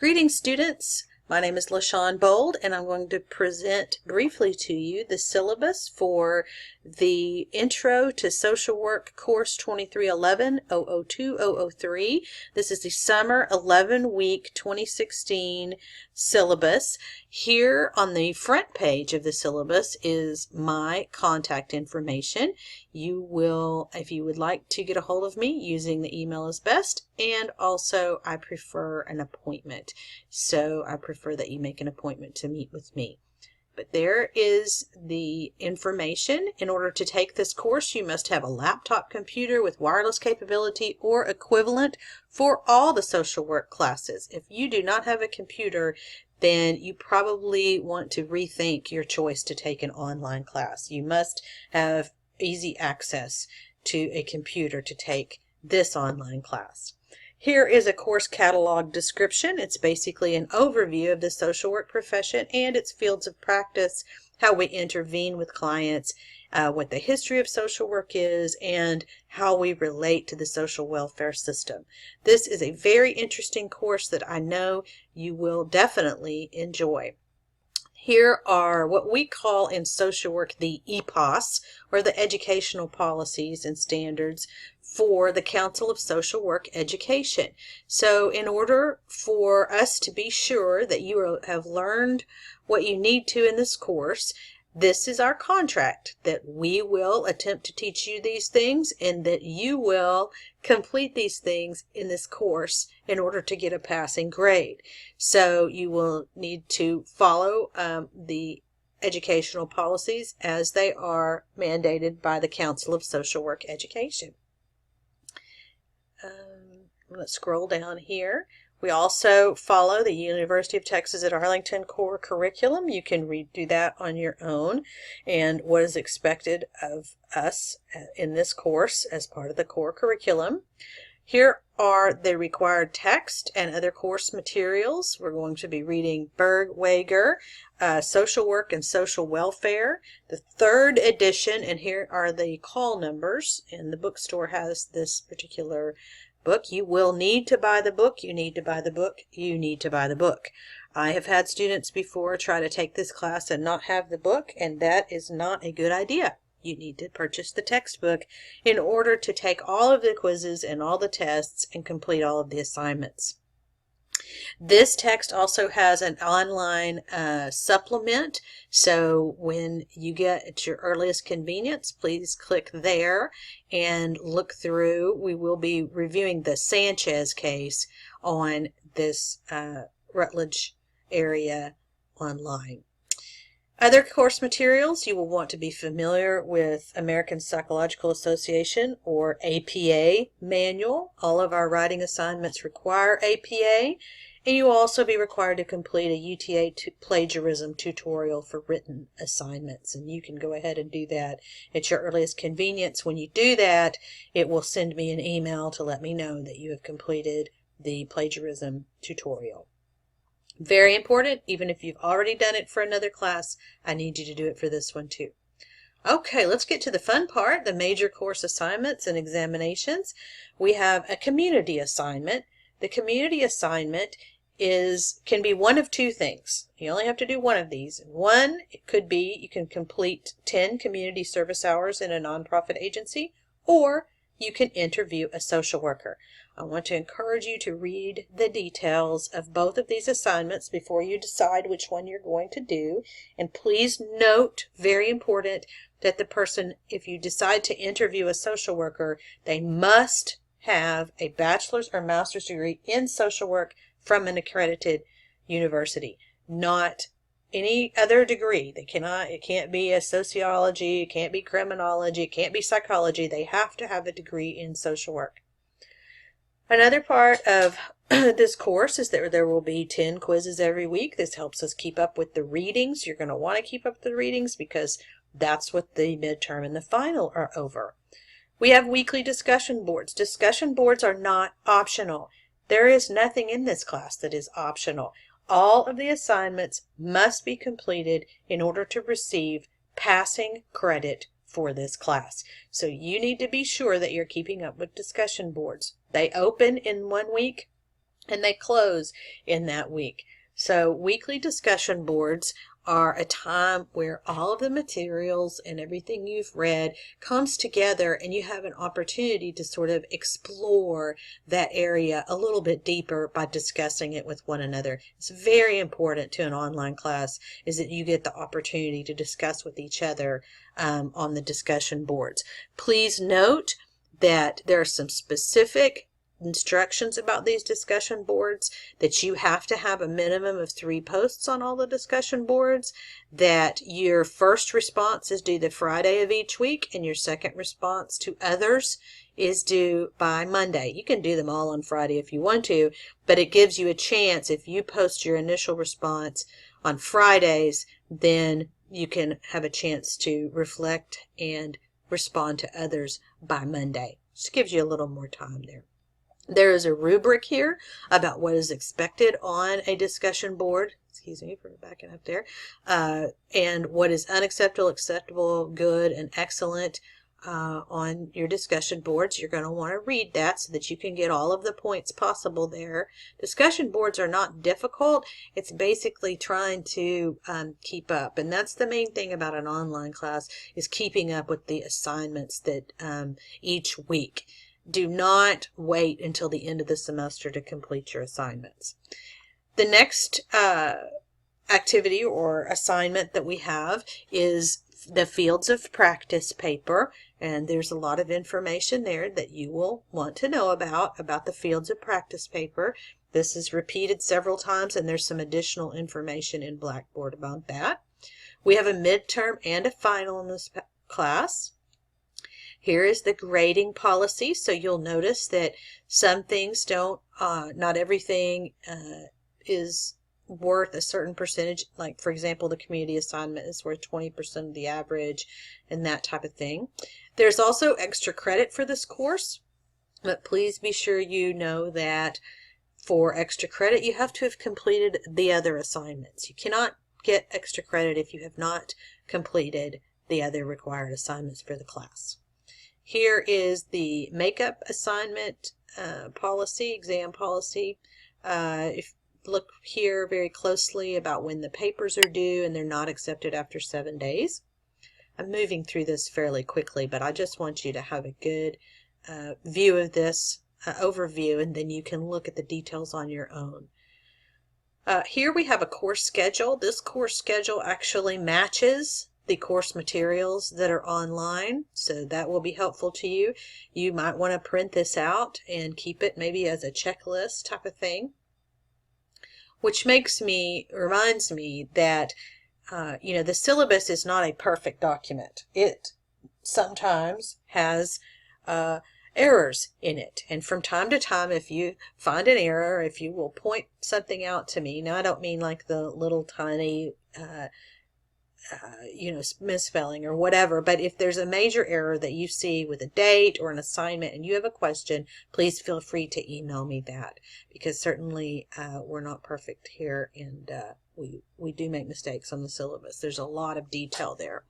Greetings, students. My name is LaShawn Bold, and I'm going to present briefly to you the syllabus for the Intro to Social Work Course 2311-002-003. This is the Summer 11-week 2016 syllabus. Here on the front page of the syllabus is my contact information. You will, if you would like to get a hold of me, using the email is best, and also I prefer an appointment. So I prefer that you make an appointment to meet with me. But there is the information. In order to take this course, you must have a laptop computer with wireless capability or equivalent for all the social work classes. If you do not have a computer, then you probably want to rethink your choice to take an online class. You must have easy access to a computer to take this online class. Here is a course catalog description. It's basically an overview of the social work profession and its fields of practice, how we intervene with clients, what the history of social work is, and how we relate to the social welfare system. This is a very interesting course that I know you will definitely enjoy. Here are what we call in social work the EPOS, or the Educational Policies and Standards for the Council of Social Work Education. So in order for us to be sure that you have learned what you need to in this course, this is our contract, that we will attempt to teach you these things and that you will complete these things in this course in order to get a passing grade. So you will need to follow the educational policies as they are mandated by the Council of Social Work Education. Let's scroll down here. We also follow the University of Texas at Arlington core curriculum. You can do that on your own, and what is expected of us in this course as part of the core curriculum. Here are the required text and other course materials. We're going to be reading Berg-Wager, Social Work and Social Welfare, the 3rd edition, and here are the call numbers, and the bookstore has this particular book. You will need to buy the book. You need to buy the book. You need to buy the book. I have had students before try to take this class and not have the book, and that is not a good idea. You need to purchase the textbook in order to take all of the quizzes and all the tests and complete all of the assignments. This text also has an online supplement, so when you get at your earliest convenience, please click there and look through. We will be reviewing the Sanchez case on this Rutledge area online. Other course materials, you will want to be familiar with American Psychological Association or APA manual. All of our writing assignments require APA, and you will also be required to complete a UTA plagiarism tutorial for written assignments, and you can go ahead and do that at your earliest convenience. When you do that, it will send me an email to let me know that you have completed the plagiarism tutorial. Very important, even if you've already done it for another class, I need you to do it for this one too. Okay, let's get to the fun part, the major course assignments and examinations. We have a community assignment. The community assignment can be one of two things. You only have to do one of these. One, it could be you can complete 10 community service hours in a nonprofit agency, or you can interview a social worker. I want to encourage you to read the details of both of these assignments before you decide which one you're going to do. And please note, very important, that the person, if you decide to interview a social worker, they must have a bachelor's or master's degree in social work from an accredited university, not any other degree. It can't be a sociology, it can't be criminology, it can't be psychology. They have to have a degree in social work. Another part of this course is that there will be 10 quizzes every week. This helps us keep up with the readings. You're going to want to keep up with the readings because that's what the midterm and the final are over. We have weekly discussion boards. Discussion boards are not optional. There is nothing in this class that is optional. All of the assignments must be completed in order to receive passing credit for this class. So you need to be sure that you're keeping up with discussion boards. They open in 1 week and they close in that week. So weekly discussion boards are a time where all of the materials and everything you've read comes together, and you have an opportunity to sort of explore that area a little bit deeper by discussing it with one another. It's very important to an online class is that you get the opportunity to discuss with each other on the discussion boards. Please note that there are some specific instructions about these discussion boards, that you have to have a minimum of 3 posts on all the discussion boards, that your first response is due the Friday of each week, and your second response to others is due by Monday. You can do them all on Friday if you want to, but it gives you a chance. If you post your initial response on Fridays, then you can have a chance to reflect and respond to others by Monday. Just gives you a little more time there. There is a rubric here about what is expected on a discussion board. Excuse me for backing up there. And what is unacceptable, acceptable, good, and excellent on your discussion boards. You're going to want to read that so that you can get all of the points possible there. Discussion boards are not difficult. It's basically trying to keep up. And that's the main thing about an online class, is keeping up with the assignments that each week. Do not wait until the end of the semester to complete your assignments. The next activity or assignment that we have is the Fields of Practice paper, and there's a lot of information there that you will want to know about the Fields of Practice paper. This is repeated several times, and there's some additional information in Blackboard about that. We have a midterm and a final in this class. Here is the grading policy, so you'll notice that some things don't, not everything is worth a certain percentage. Like, for example, the community assignment is worth 20% of the average and that type of thing. There's also extra credit for this course, but please be sure you know that for extra credit, you have to have completed the other assignments. You cannot get extra credit if you have not completed the other required assignments for the class. Here is the makeup assignment policy, exam policy. If look here very closely about when the papers are due, and they're not accepted after 7 days. I'm moving through this fairly quickly, but I just want you to have a good view of this overview, and then you can look at the details on your own. Here we have a course schedule. This course schedule actually matches the course materials that are online, so that will be helpful to you. You might want to print this out and keep it maybe as a checklist type of thing, which reminds me that the syllabus is not a perfect document. It sometimes has errors in it, and from time to time, if you find an error, if you will point something out to me. Now, I don't mean like the little tiny misspelling or whatever, but if there's a major error that you see with a date or an assignment and you have a question, please feel free to email me that, because certainly we're not perfect here, and we do make mistakes on the syllabus. There's a lot of detail there.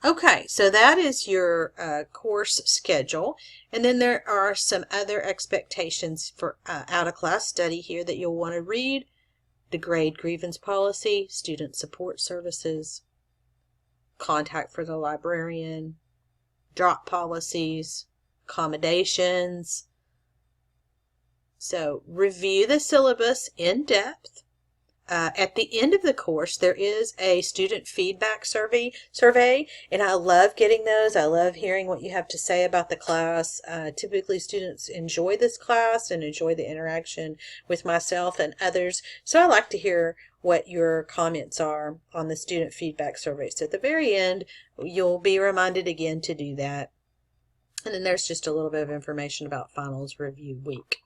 Okay, so that is your course schedule, and then there are some other expectations for out-of-class study here that you'll want to read. The grade grievance policy, student support services, contact for the librarian, drop policies, accommodations. So review the syllabus in depth. At the end of the course, there is a student feedback survey, and I love getting those. I love hearing what you have to say about the class. Typically, students enjoy this class and enjoy the interaction with myself and others, so I like to hear what your comments are on the student feedback survey. So at the very end, you'll be reminded again to do that. And then there's just a little bit of information about finals review week.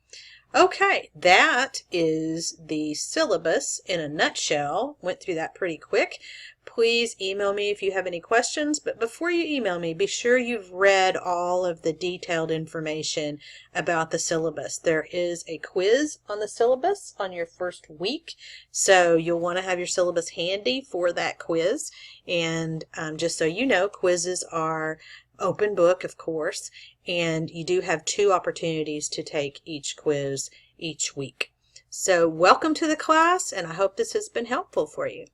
Okay, that is the syllabus in a nutshell. Went through that pretty quick. Please email me if you have any questions, but before you email me, be sure you've read all of the detailed information about the syllabus. There is a quiz on the syllabus on your first week, so you'll want to have your syllabus handy for that quiz. And just so you know, quizzes are open book, of course, and you do have 2 opportunities to take each quiz each week. So welcome to the class, and I hope this has been helpful for you.